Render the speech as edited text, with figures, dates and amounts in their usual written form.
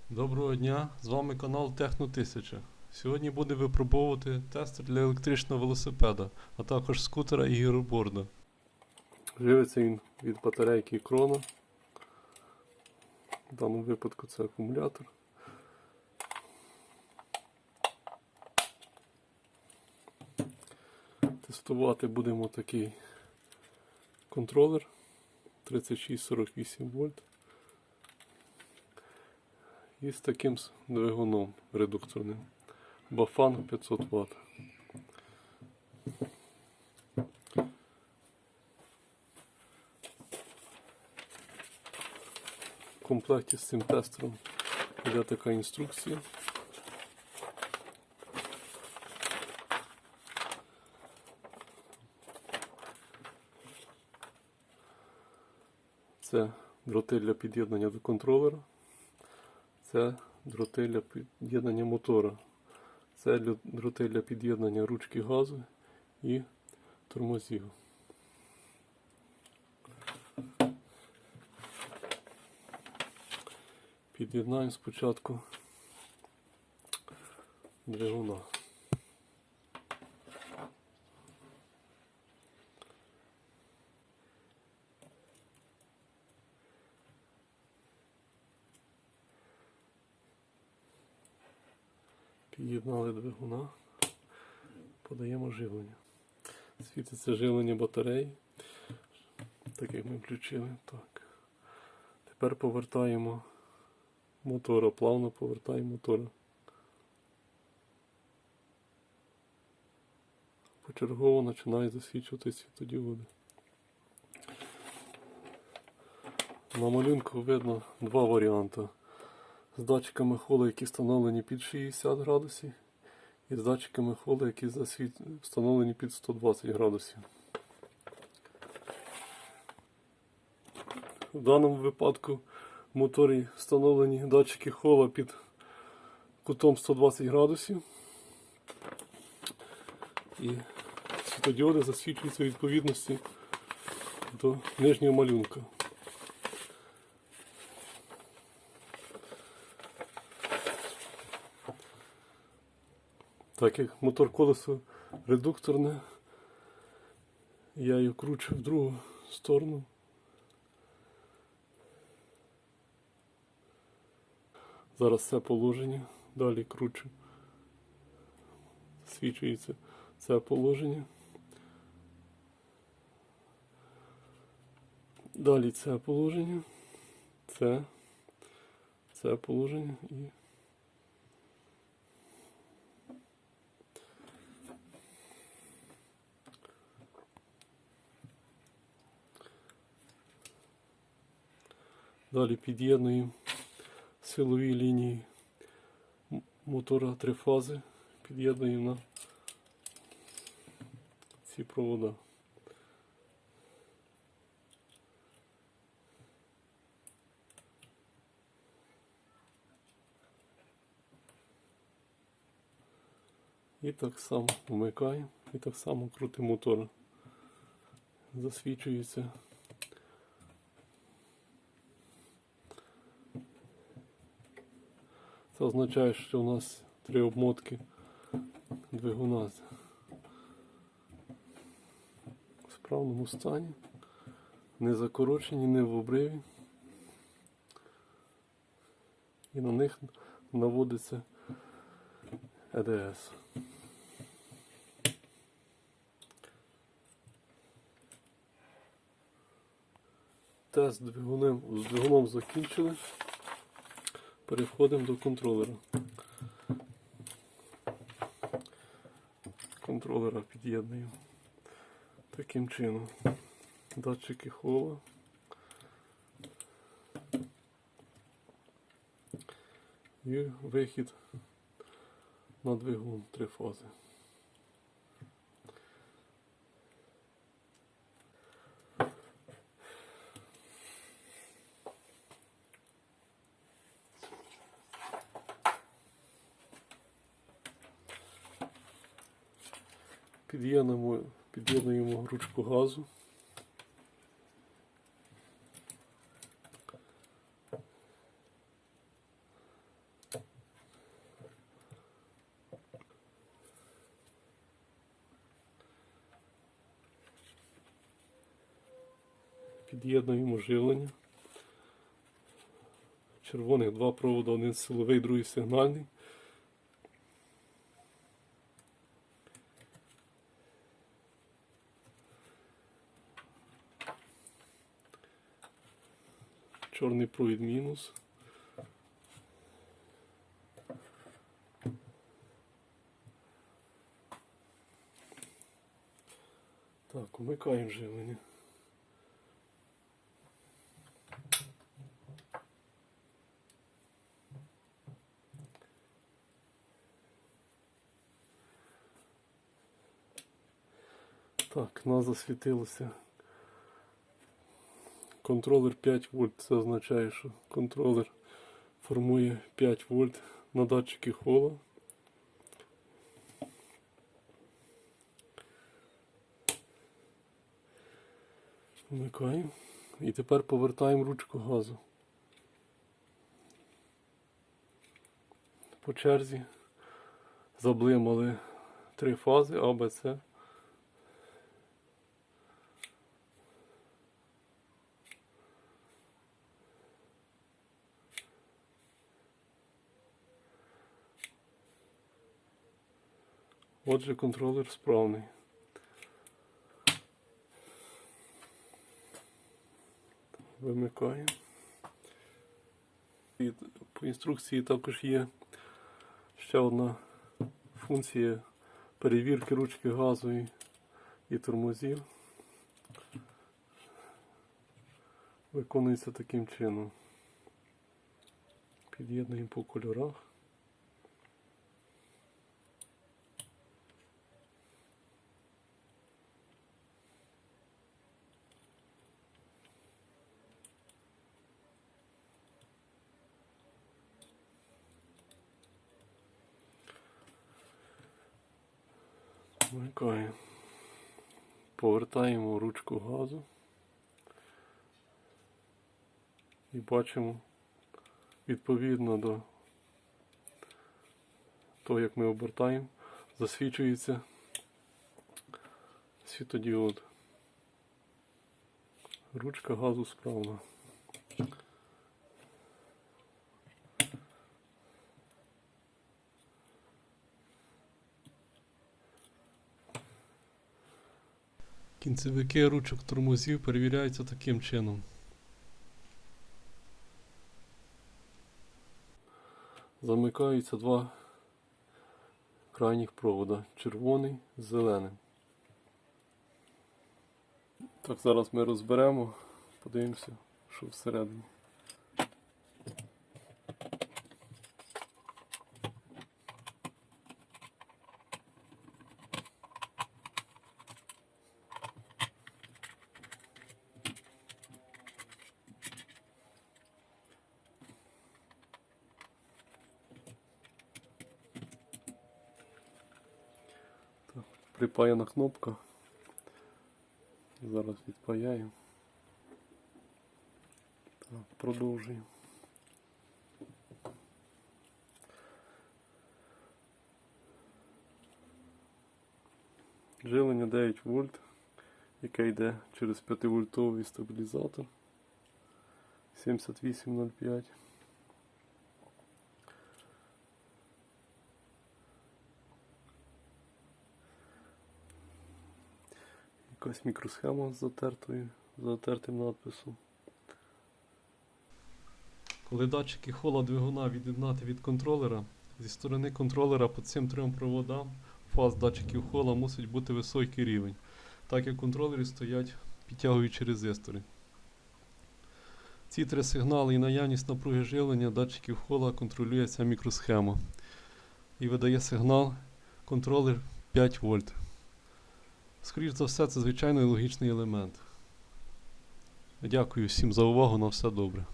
Доброго дня, з вами канал Техно 1000. Сьогодні буде випробовувати тестер для електричного велосипеда, а також скутера і гіроборда. Живиться він від батарейки Крона. В даному випадку це акумулятор. Тестувати будемо такий контролер 3648 вольт. І з таким двигуном редукторним. Бафан 500 Вт. В комплекті з цим тестером йде така інструкція. Це дроти для під'єднання до контролера. Це дроти для під'єднання мотора. Це дроти для під'єднання ручки газу і тормозів. Під'єднаємо спочатку двигуна. Під'єднали двигуна, подаємо живлення. Світиться живлення батареї, так як ми включили. Так. Тепер повертаємо мотора, плавно повертаємо мотора. Почергово починає засвічувати світодіоди. На малюнку видно два варіанти. З датчиками холу, які встановлені під 60 градусів, і з датчиками холу, які встановлені під 120 градусів. В даному випадку в моторі встановлені датчики хола під кутом 120 градусів. І світодіоди засвічуються у відповідності до нижнього малюнка. Так як мотор колесо редукторне, я його кручу в другу сторону. Зараз це положення, далі кручу. Свічується це положення. Далі це положення, це положення і далі під'єднуємо силові лінії мотора трифази, під'єднуємо на ці провода. І так само вмикаємо, і так само крутимо мотор. Засвічується. Це означає, що у нас 3 обмотки двигуна в справному стані, не закорочені, не в обриві. І на них наводиться ЕДС. Тест з двигуном закінчили. Переходимо до контролера. Контролера під'єднуємо таким чином. Датчики хола. І вихід на двигун 3 фази. Під'єднуємо ручку газу. Під'єднуємо живлення. Червоних два проводи, один силовий, другий сигнальний. Чорний провід мінус. Так, вмикаємо живлення. Так, у нас засвітилося. Контролер 5 вольт. Це означає, що контролер формує 5 вольт на датчики хола. Вмикаємо. І тепер повертаємо ручку газу. По черзі заблимали 3 фази А, Б, С. Отже, контролер справний. Вимикаємо. І по інструкції також є ще одна функція перевірки ручки газу і тормозів. Виконується таким чином. Під'єднуємо по кольорах. Вмикаємо. Повертаємо ручку газу. І бачимо, відповідно до того, як ми обертаємо, засвічується світодіод. Ручка газу справна. Кінцевики ручок тормозів перевіряються таким чином. Замикаються два крайніх провода, червоний з зеленим. Так, зараз ми розберемо, подивимося, що всередині. Припаяна кнопка. Зараз відпаяємо. Так, продовжуємо. Живлення 9 вольт, яке йде через 5-вольтовий стабілізатор 7805. Якась мікросхема з затертим надписом. Коли датчики хола двигуна від'єднати від контролера, зі сторони контролера по цим трьом проводам фаз датчиків хола мусить бути високий рівень, так як в контролері стоять підтягуючі резистори. Ці три сигнали і наявність напруги живлення датчиків хола контролює ця мікросхема і видає сигнал контролер 5 вольт. Скоріш за все, це звичайний логічний елемент. Дякую всім за увагу, на все добре.